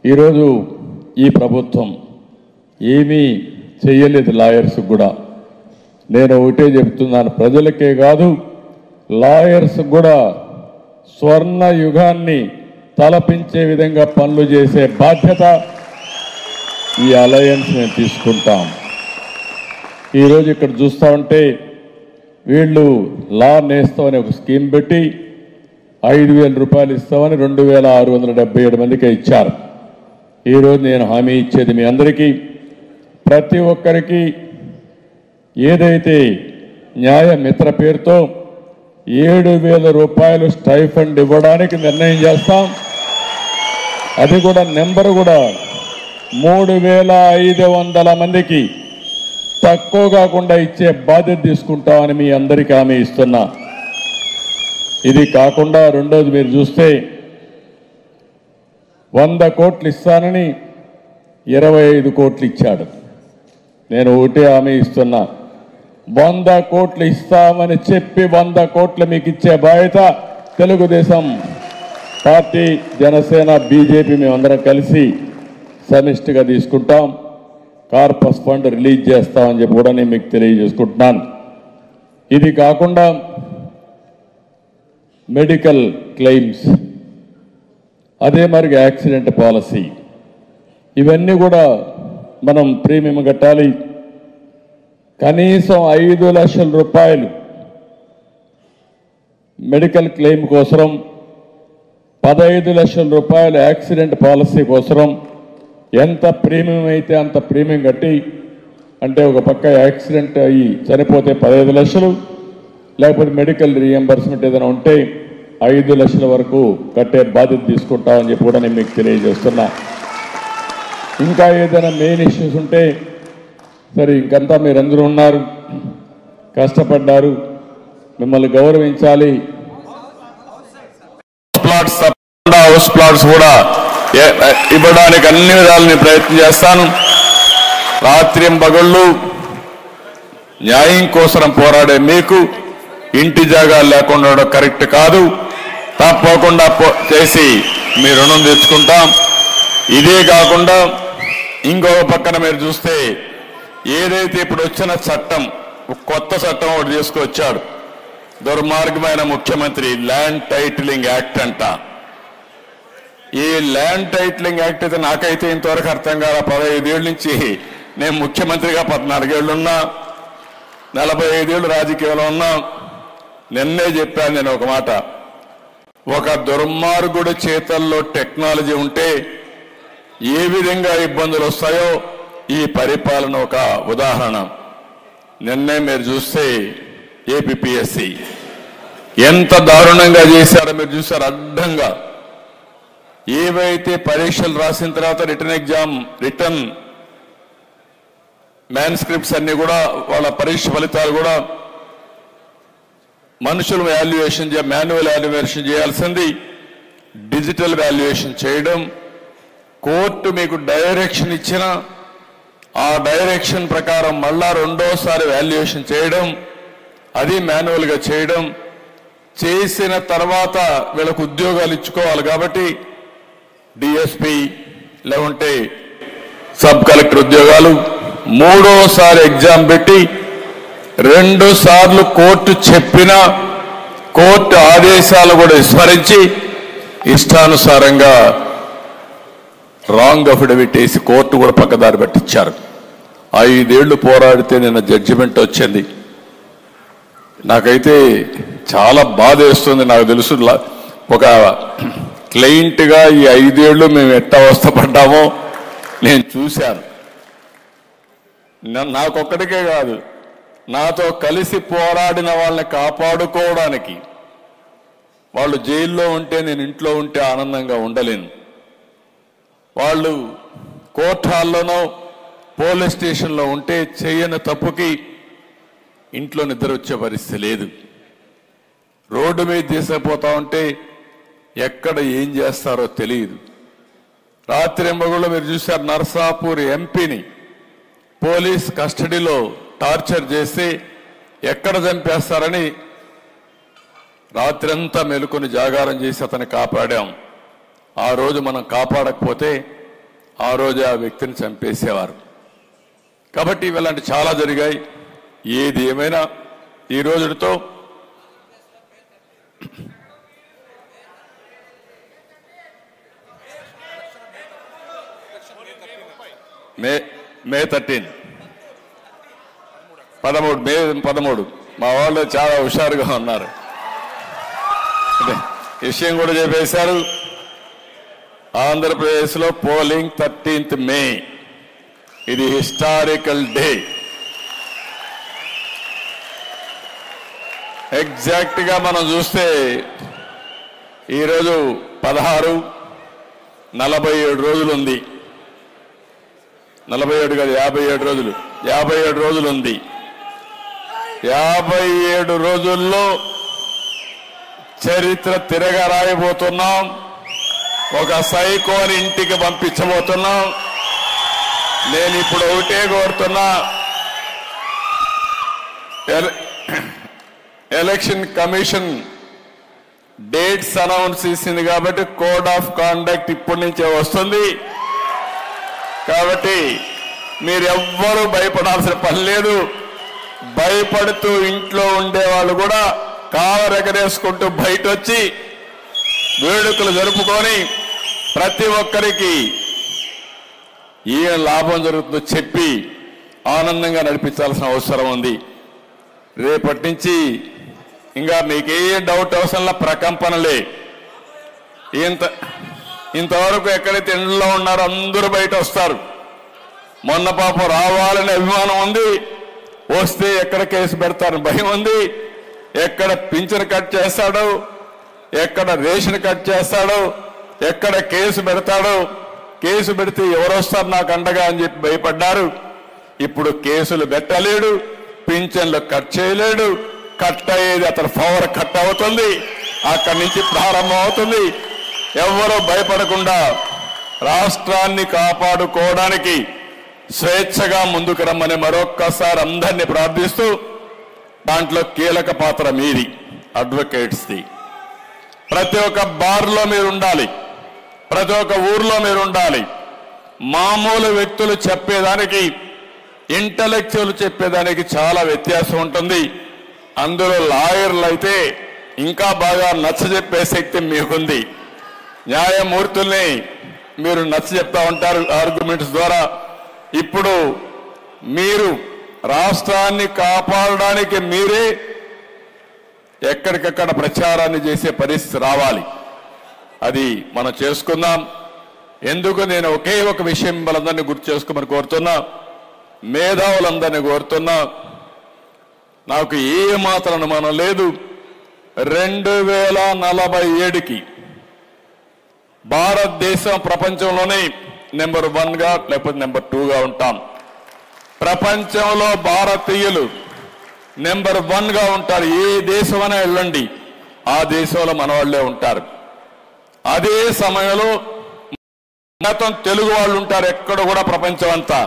ఈరోజు ఈ ప్రభుత్వం ఏమీ చేయలేదు లాయర్స్ కూడా. నేను ఒకటే చెప్తున్నాను, ప్రజలకే కాదు లాయర్స్ కూడా స్వర్ణ యుగాన్ని తలపించే విధంగా పనులు చేసే బాధ్యత ఈ అలయన్స్ మేము తీసుకుంటాం. ఈరోజు ఇక్కడ చూస్తూ ఉంటే వీళ్ళు లా నేస్తామని ఒక స్కీమ్ పెట్టి 5,000 రూపాయలు ఇస్తామని 2,677 మందికి ఇచ్చారు. ఈరోజు నేను హామీ ఇచ్చేది మీ అందరికీ, ప్రతి ఒక్కరికి ఏదైతే న్యాయ మిత్ర పేరుతో 7,000 రూపాయలు స్టైఫండ్ ఇవ్వడానికి నిర్ణయం చేస్తాం. అది కూడా నెంబర్ కూడా 3,500 మందికి తక్కువ కాకుండా ఇచ్చే బాధ్యత తీసుకుంటామని మీ అందరికీ హామీ ఇస్తున్నా. ఇది కాకుండా రెండోది మీరు చూస్తే 100 కోట్లు ఇస్తానని 25 కోట్లు ఇచ్చాడు. నేను ఒకటే హామీ ఇస్తున్నా, 100 కోట్లు ఇస్తామని చెప్పి 100 కోట్లు మీకు ఇచ్చే బాధ్యత తెలుగుదేశం పార్టీ, జనసేన, బీజేపీ మేమందరం కలిసి సమిష్టిగా తీసుకుంటాం. కార్పస్ ఫండ్ రిలీజ్ చేస్తామని చెప్పి కూడా నేను మీకు తెలియజేసుకుంటున్నాను. ఇది కాకుండా మెడికల్ క్లెయిమ్స్, అదే మరి యాక్సిడెంట్ పాలసీ, ఇవన్నీ కూడా మనం ప్రీమియం కట్టాలి. కనీసం 5 లక్షల రూపాయలు మెడికల్ క్లెయిమ్ కోసం, 15 లక్షల రూపాయలు యాక్సిడెంట్ పాలసీ కోసం ఎంత ప్రీమియం అయితే అంత ప్రీమియం కట్టి, అంటే ఒక పక్క యాక్సిడెంట్ అయ్యి చనిపోతే 15 లక్షలు, లేకపోతే మెడికల్ రీఎంబర్స్మెంట్ ఏదైనా ఉంటే 5 లక్షల వరకు కట్టే బాధ్యత తీసుకుంటామని చెప్పి కూడా నేను మీకు తెలియజేస్తున్నా. ఇంకా ఏదైనా మెయిన్ ఇష్యూస్ ఉంటే సరే, ఇంకంతా మీరందరూ ఉన్నారు, కష్టపడ్డారు, మిమ్మల్ని గౌరవించాలి. హౌస్ ప్లాట్స్ కూడా ఇవ్వడానికి అన్ని విధాలని ప్రయత్నం చేస్తాను. రాత్రింబగళ్ళు న్యాయం కోసం పోరాడే మీకు ఇంటి జాగాలు లేకుండా కరెక్ట్ కాదు. తప్పకుండా చేసి మీ రుణం తెచ్చుకుంటాం. ఇదే కాకుండా ఇంకొక పక్కన మీరు చూస్తే ఏదైతే ఇప్పుడు వచ్చిన చట్టం, కొత్త చట్టం ఒకటి తీసుకొచ్చాడు దుర్మార్గమైన ముఖ్యమంత్రి, ల్యాండ్ టైటిలింగ్ యాక్ట్ అంట. ఈ ల్యాండ్ టైటిలింగ్ యాక్ట్ అయితే నాకైతే ఇంతవరకు అర్థం కాల. 15 ఏళ్ళ నుంచి నేను ముఖ్యమంత్రిగా 14 ఏళ్ళు ఉన్నా, 45 ఏళ్ళు రాజకీయంలో ఉన్నా. నిన్నే చెప్పాను నేను ఒక మాట, ఒక దుర్మార్గుడి చేతల్లో టెక్నాలజీ ఉంటే ఏ విధంగా ఇబ్బందులు వస్తాయో ఈ పరిపాలన ఒక ఉదాహరణ. నిన్నే మీరు చూస్తే ఏపీపీఎస్సీ ఎంత దారుణంగా చేశారో మీరు చూశారు. అడ్డంగా ఏవైతే పరీక్షలు రాసిన తర్వాత రిటర్న్ మ్యాన్స్క్రిప్ట్స్ అన్ని కూడా, వాళ్ళ పరీక్ష ఫలితాలు కూడా మనుషులు మాన్యువల్ వాల్యుయేషన్ చేయాల్సింది డిజిటల్ వాల్యుయేషన్ చేయడం. కోర్టు మీకు డైరెక్షన్ ఇచ్చిన ఆ డైరెక్షన్ ప్రకారం మళ్ళా రెండోసారి వాల్యుయేషన్ చేయడం, అది మాన్యువల్గా చేయడం. చేసిన తర్వాత వీళ్ళకు ఉద్యోగాలు ఇచ్చుకోవాలి కాబట్టి డిఎస్పీ లేకుంటే సబ్ కలెక్టర్ ఉద్యోగాలు, మూడోసారి ఎగ్జామ్ పెట్టి 2 సార్లు కోర్టు చెప్పిన కోర్టు ఆదేశాలు కూడా విస్మరించి ఇష్టానుసారంగా రాంగ్ అఫిడవిట్ వేసి కోర్టు కూడా పక్కదారి పట్టించారు. 5 ఏళ్లు పోరాడితే నిన్న జడ్జిమెంట్ వచ్చింది. నాకైతే చాలా బాధ వేస్తుంది. నాకు తెలుసు ఒక క్లయింట్గా ఈ 5 ఏళ్లు మేము ఎట్టా అవస్థపడ్డామో నేను చూశాను. నాకొక్కడికే కాదు, నాతో కలిసి పోరాడిన వాళ్ళని కాపాడుకోవడానికి, వాళ్ళు జైల్లో ఉంటే నేను ఇంట్లో ఉంటే ఆనందంగా ఉండలేను. వాళ్ళు కోర్టు హాల్లోనో పోలీస్ స్టేషన్లో ఉంటే చేయని తప్పుకి ఇంట్లో నిద్ర వచ్చే పరిస్థితి లేదు. రోడ్డు మీద తీసుకుపోతా ఉంటే ఎక్కడ ఏం చేస్తారో తెలియదు. రాత్రింబగళ్ళు మీరు చూశారు, నర్సాపూర్ ఎంపీని పోలీస్ కస్టడీలో టార్చర్ చేసి ఎక్కడ చంపేస్తారని రాత్రంతా మెలుకొని జాగారం చేసి అతన్ని కాపాడాం. ఆ రోజు మనం కాపాడకపోతే ఆ రోజు ఆ వ్యక్తిని చంపేసేవారు. కాబట్టి ఇలాంటి చాలా జరిగాయి. ఏది ఏమైనా ఈ రోజుతో మే 13 మే 13 మా వాళ్ళు చాలా హుషారుగా ఉన్నారు. విషయం కూడా చెప్పేశారు. ఆంధ్రప్రదేశ్లో పోలింగ్ 13th మే. ఇది హిస్టారికల్ డే. ఎగ్జాక్ట్ గా మనం చూస్తే ఈరోజు 47 రోజులు ఉంది. 47 కాదు 57 రోజులు. 57 రోజులు ఉంది. 57 రోజుల్లో చరిత్ర తిరగ రాయబోతున్నాం. ఒక సైకోని ఇంటికి పంపించబోతున్నాం. నేను ఇప్పుడు ఒకటే కోరుతున్నా, ఎలక్షన్ కమిషన్ డేట్స్ అనౌన్స్ చేసింది కాబట్టి కోడ్ ఆఫ్ కాండక్ట్ ఇప్పటి నుంచే వస్తుంది. కాబట్టి మీరెవ్వరూ భయపడాల్సిన పని లేదు. భయపడుతూ ఇంట్లో ఉండేవాళ్ళు కూడా కాలరెగరేసుకుంటూ బయట వచ్చి వేడుకలు జరుపుకొని ప్రతి ఒక్కరికి ఏం లాభం జరుగుతుందో చెప్పి ఆనందంగా నడిపించాల్సిన అవసరం ఉంది. రేపటి నుంచి ఇంకా మీకు ఏ డౌట్ అవసరంలా ప్రకంపనలే. ఇంతవరకు ఎక్కడైతే ఇంట్లో ఉన్నారో అందరూ బయట వస్తారు. మొన్న పాపం రావాలనే అభిమానం ఉంది. వస్తే ఎక్కడ కేసు పెడతారని భయం ఉంది. ఎక్కడ పింఛన్ కట్ చేస్తాడో, ఎక్కడ రేషన్ కట్ చేస్తాడో, ఎక్కడ కేసు పెడతాడో, కేసు పెడితే ఎవరు వస్తారు నాకు అండగా అని చెప్పి భయపడ్డారు. ఇప్పుడు కేసులు పెట్టలేడు, పింఛన్లు కట్ చేయలేడు. కట్ అయ్యేది అతని పవర్ కట్ అవుతుంది. అక్కడి నుంచి ప్రారంభం అవుతుంది. ఎవరూ భయపడకుండా రాష్ట్రాన్ని కాపాడుకోవడానికి స్వేచ్ఛగా ముందుకు రమ్మని మరొక్కసారి అందరినీ ప్రార్థిస్తూ, దాంట్లో కీలక పాత్ర మీది, అడ్వకేట్స్ది. ప్రతి ఒక్క బార్లో మీరు ఉండాలి. ప్రతి ఒక్క ఊర్లో మీరు ఉండాలి. మామూలు వ్యక్తులు చెప్పేదానికి, ఇంటలెక్చువల్ చెప్పేదానికి చాలా వ్యత్యాసం ఉంటుంది. అందులో లాయర్లు అయితే ఇంకా బాగా నచ్చజెప్పే శక్తి మీకుంది. న్యాయమూర్తుల్ని మీరు నచ్చజెప్తా ఉంటారు ఆర్గ్యుమెంట్స్ ద్వారా. ఇప్పుడు మీరు రాష్ట్రాన్ని కాపాడడానికి మీరే ఎక్కడికక్కడ ప్రచారాన్ని చేసే పరిస్థితి రావాలి. అది మనం చేసుకుందాం. ఎందుకు నేను ఒకే ఒక విషయం వాళ్ళందరినీ గుర్తు చేసుకోమని కోరుతున్నా, మేధావులందరినీ కోరుతున్నా. నాకు ఏ మాత్రం అనుమానం లేదు, 2047కి భారతదేశం ప్రపంచంలోనే నెంబర్ 1గా లేకపోతే నెంబర్ 2గా ఉంటాం. ప్రపంచంలో భారతీయులు నెంబర్ 1గా ఉంటారు. ఏ దేశమైనా వెళ్ళండి, ఆ దేశంలో మన వాళ్ళే ఉంటారు. అదే సమయంలో మొత్తం తెలుగు వాళ్ళు ఉంటారు ఎక్కడ కూడా ప్రపంచం అంతా.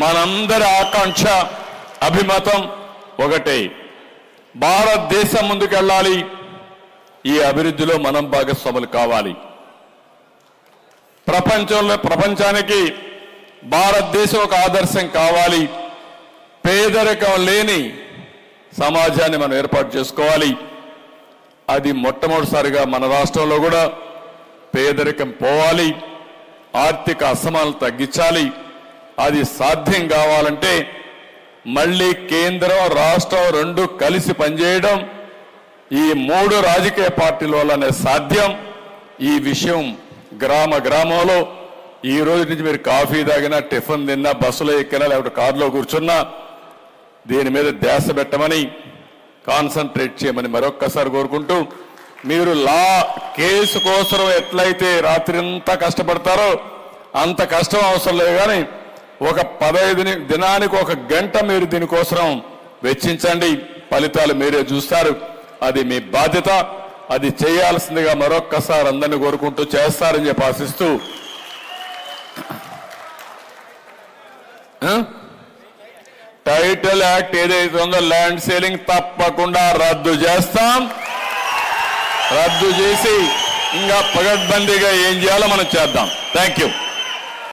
మనందరి ఆకాంక్ష, అభిమతం ఒకటే, భారతదేశం ముందుకెళ్ళాలి. ఈ అభివృద్ధిలో మనం భాగస్వాములు కావాలి. ప్రపంచానికి భారతదేశం ఒక ఆదర్శం కావాలి. పేదరికం లేని సమాజాన్ని మనం ఏర్పాటు చేసుకోవాలి. అది మొట్టమొదటిసారిగా మన రాష్ట్రంలో కూడా పేదరికం పోవాలి, ఆర్థిక అసమానతలు తగ్గించాలి. అది సాధ్యం కావాలంటే మళ్ళీ కేంద్రం రాష్ట్రం రెండు కలిసి పనిచేయడం, ఈ 3 రాజకీయ పార్టీల వల్లనే సాధ్యం. ఈ విషయం గ్రామంలో ఈ రోజు నుంచి మీరు కాఫీ తాగినా, టిఫిన్ తిన్నా, బస్సులో ఎక్కినా, లేకపోతే కారులో కూర్చున్నా దీని మీద ధ్యాస పెట్టమని, కాన్సన్ట్రేట్ చేయమని మరొక్కసారి కోరుకుంటూ, మీరు లా కేసు కోసం ఎట్లయితే రాత్రి అంతా కష్టపడతారో అంత కష్టం అవసరం లేదు. కానీ ఒక 15 దినానికి 1 గంట మీరు దీనికోసం వెచ్చించండి. ఫలితాలు మీరే చూస్తారు. అది మీ బాధ్యత. అది చేయాల్సిందిగా మరొక్కసారి అందరినీ కోరుకుంటూ చేస్తారని చెప్పి ఆశిస్తూ, టైటిల్ యాక్ట్ ఏదైతే ఉందో ల్యాండ్ సేలింగ్ తప్పకుండా రద్దు చేస్తాం. రద్దు చేసి ఇంకా పగడ్బందీగా ఏం చేయాలో మనం చేద్దాం. Thank you.